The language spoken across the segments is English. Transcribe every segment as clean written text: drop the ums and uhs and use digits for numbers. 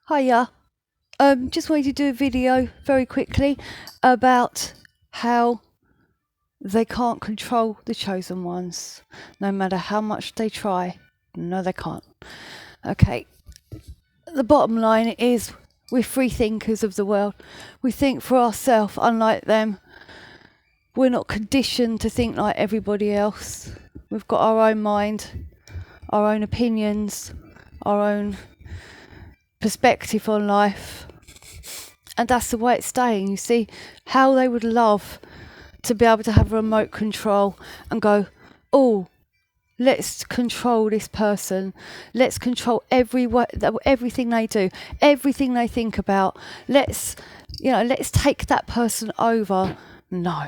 Hiya. Just wanted to do a video very quickly about how they can't control the chosen ones, no matter how much they try. No, they can't. Okay. The bottom line is we're free thinkers of the world. We think for ourselves, unlike them. We're not conditioned to think like everybody else. We've got our own mind, our own opinions, our own perspective on life. And that's the way it's staying. You see how they would love to be able to have remote control and go, oh, let's control this person. Let's control everything they do, everything they think about. Let's take that person over. No,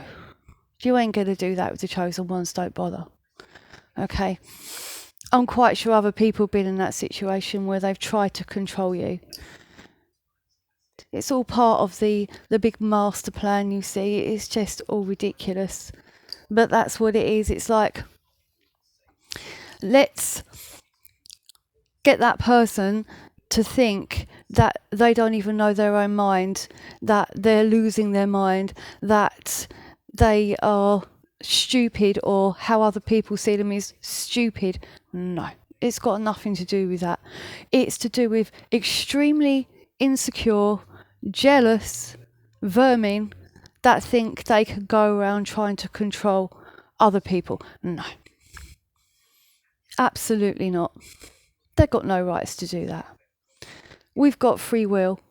you ain't going to do that with the chosen ones. Don't bother. Okay. I'm quite sure other people have been in that situation where they've tried to control you. It's all part of the big master plan, you see. It's just all ridiculous. But that's what it is. It's like, let's get that person to think that they don't even know their own mind, that they're losing their mind, that they are stupid, or how other people see them is stupid. No, it's got nothing to do with that. It's to do with extremely insecure, jealous vermin that think they can go around trying to control other people. No, absolutely not. They've got no rights to do that. We've got free will.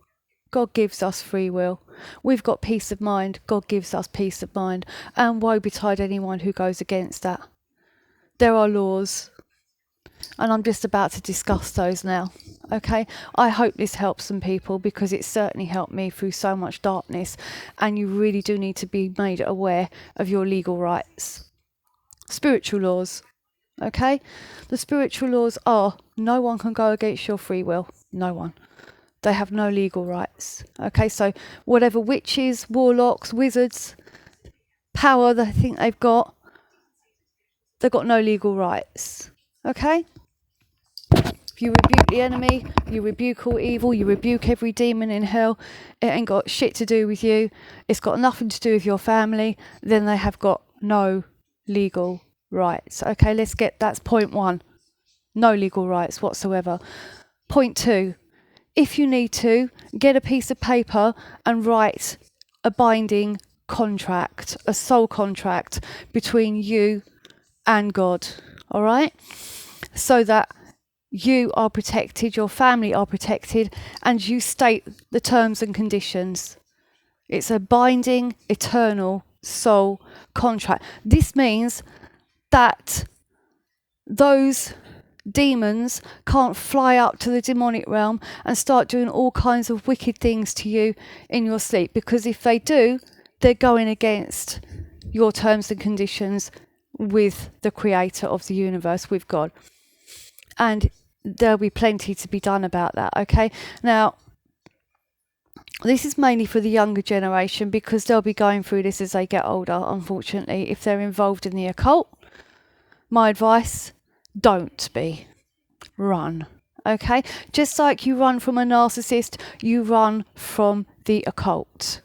God gives us free will. We've got peace of mind. God gives us peace of mind. And woe betide anyone who goes against that. There are laws. And I'm just about to discuss those now. Okay? I hope this helps some people, because it certainly helped me through so much darkness. And you really do need to be made aware of your legal rights. Spiritual laws. Okay? The spiritual laws are no one can go against your free will. No one. They have no legal rights. Okay, so whatever witches, warlocks, wizards, power they think they've got no legal rights. Okay? If you rebuke the enemy, you rebuke all evil, you rebuke every demon in hell, it ain't got shit to do with you, it's got nothing to do with your family, then they have got no legal rights. Okay, that's point one. No legal rights whatsoever. Point two. If you need to, get a piece of paper and write a binding contract, a soul contract between you and God, all right? So that you are protected, your family are protected, and you state the terms and conditions. It's a binding, eternal soul contract. This means that those demons can't fly up to the demonic realm and start doing all kinds of wicked things to you in your sleep, because if they do, they're going against your terms and conditions with the creator of the universe, with God. And there'll be plenty to be done about that. Okay, now this is mainly for the younger generation, because they'll be going through this as they get older, unfortunately. If they're involved in the occult, my advice, don't be. Run. Okay? Just like you run from a narcissist, you run from the occult.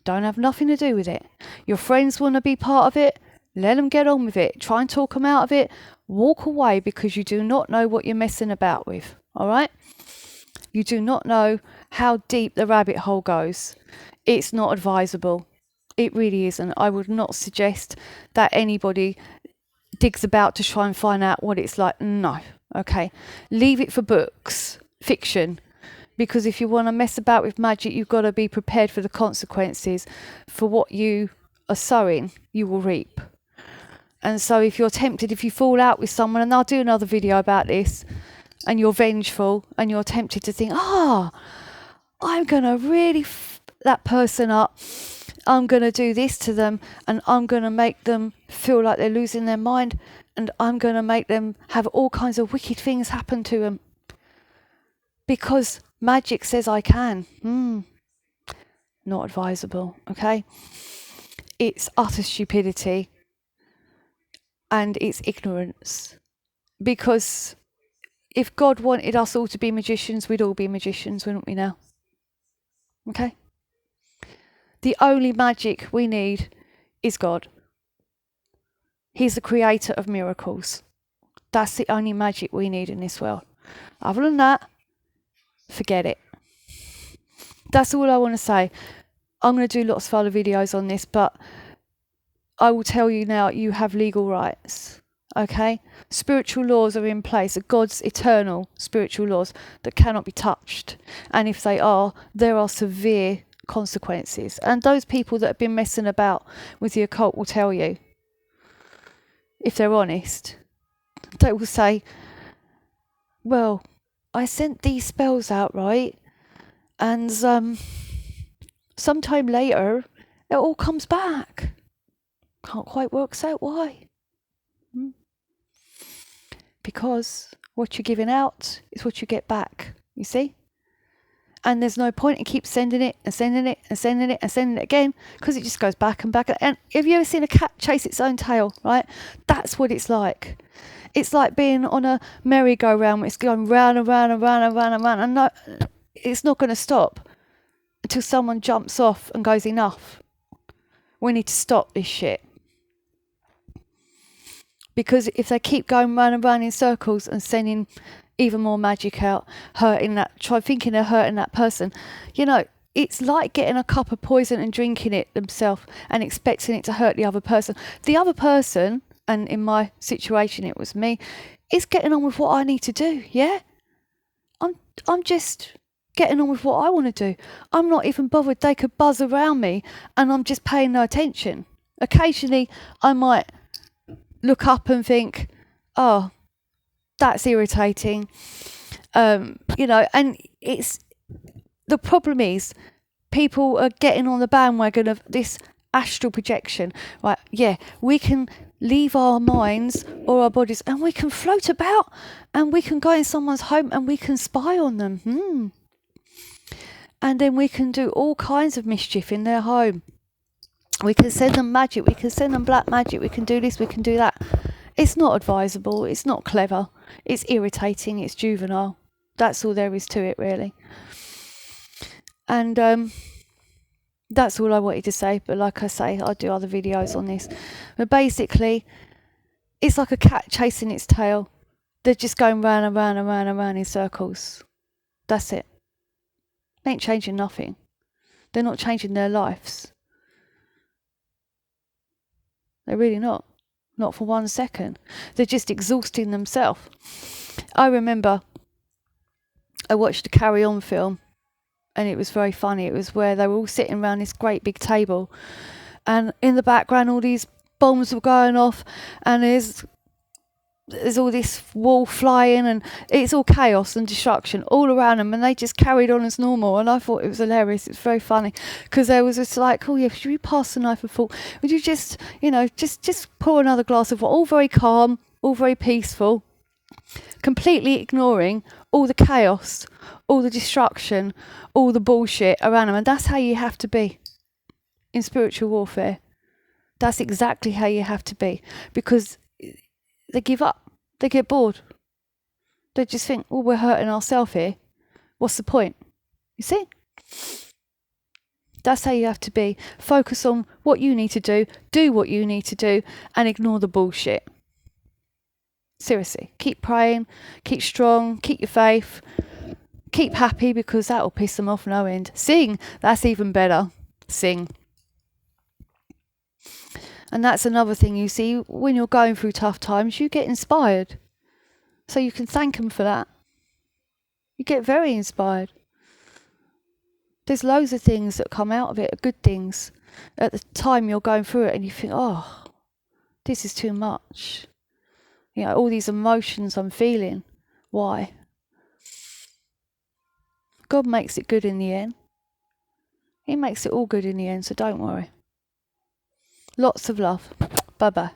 Don't have nothing to do with it. Your friends want to be part of it, let them get on with it. Try and talk them out of it. Walk away, because you do not know what you're messing about with. All right? You do not know how deep the rabbit hole goes. It's not advisable. It really isn't. I would not suggest that anybody digs about to try and find out what it's like. No. Okay. Leave it for books, fiction. Because if you want to mess about with magic, you've got to be prepared for the consequences. For what you are sowing, you will reap. And so if you're tempted, if you fall out with someone, and I'll do another video about this, and you're vengeful and you're tempted to think, I'm going to really that person up. I'm going to do this to them, and I'm going to make them feel like they're losing their mind, and I'm going to make them have all kinds of wicked things happen to them. Because magic says I can. Not advisable, okay? It's utter stupidity, and it's ignorance. Because if God wanted us all to be magicians, we'd all be magicians, wouldn't we now? Okay? The only magic we need is God. He's the creator of miracles. That's the only magic we need in this world. Other than that, forget it. That's all I want to say. I'm going to do lots of other videos on this, but I will tell you now, you have legal rights. Okay? Spiritual laws are in place, God's eternal spiritual laws that cannot be touched. And if they are, there are severe consequences. And those people that have been messing about with the occult will tell you, if they're honest, they will say, well, I sent these spells out, right? And sometime later, it all comes back. Can't quite work out why. Because what you're giving out is what you get back, you see? And there's no point in keep sending it and sending it and sending it and sending it again, because it just goes back and back. And have you ever seen a cat chase its own tail, right? That's what it's like. It's like being on a merry-go-round where it's going round and round and round and round and round, and no, it's not going to stop until someone jumps off and goes, enough. We need to stop this shit. Because if they keep going round and round in circles and sending even more magic out, thinking they're hurting that person, it's like getting a cup of poison and drinking it themselves and expecting it to hurt the other person. The other person, and in my situation it was me, is getting on with what I need to do, yeah? I'm just getting on with what I want to do. I'm not even bothered. They could buzz around me and I'm just paying no attention. Occasionally I might look up and think, oh, that's irritating. And it's, the problem is people are getting on the bandwagon of this astral projection, right? Yeah, we can leave our minds or our bodies and we can float about and we can go in someone's home and we can spy on them. And then we can do all kinds of mischief in their home. We can send them magic, we can send them black magic, we can do this, we can do that. It's not advisable, it's not clever, it's irritating, it's juvenile. That's all there is to it, really. And that's all I wanted to say, but like I say, I'll do other videos on this. But basically, it's like a cat chasing its tail. They're just going round and round and round and round in circles. That's it. They ain't changing nothing. They're not changing their lives. They're really not. Not for 1 second. They're just exhausting themselves. I remember I watched a Carry On film and it was very funny. It was where they were all sitting around this great big table and in the background all these bombs were going off and there's all this wall flying and it's all chaos and destruction all around them, and they just carried on as normal. And I thought it was hilarious. It's very funny because there was just like, oh yeah, should we pass the knife and fork? Would you just pour another glass of water? All very calm, all very peaceful, completely ignoring all the chaos, all the destruction, all the bullshit around them. And that's how you have to be in spiritual warfare. That's exactly how you have to be, because they give up. They get bored. They just think, well, we're hurting ourselves here. What's the point? You see? That's how you have to be. Focus on what you need to do what you need to do, and ignore the bullshit. Seriously. Keep praying, keep strong, keep your faith, keep happy, because that will piss them off no end. Sing. That's even better. Sing. And that's another thing, you see, when you're going through tough times, you get inspired. So you can thank them for that. You get very inspired. There's loads of things that come out of it, good things. At the time you're going through it and you think, oh, this is too much. All these emotions I'm feeling. Why? God makes it good in the end. He makes it all good in the end, so don't worry. Lots of love. Bye-bye.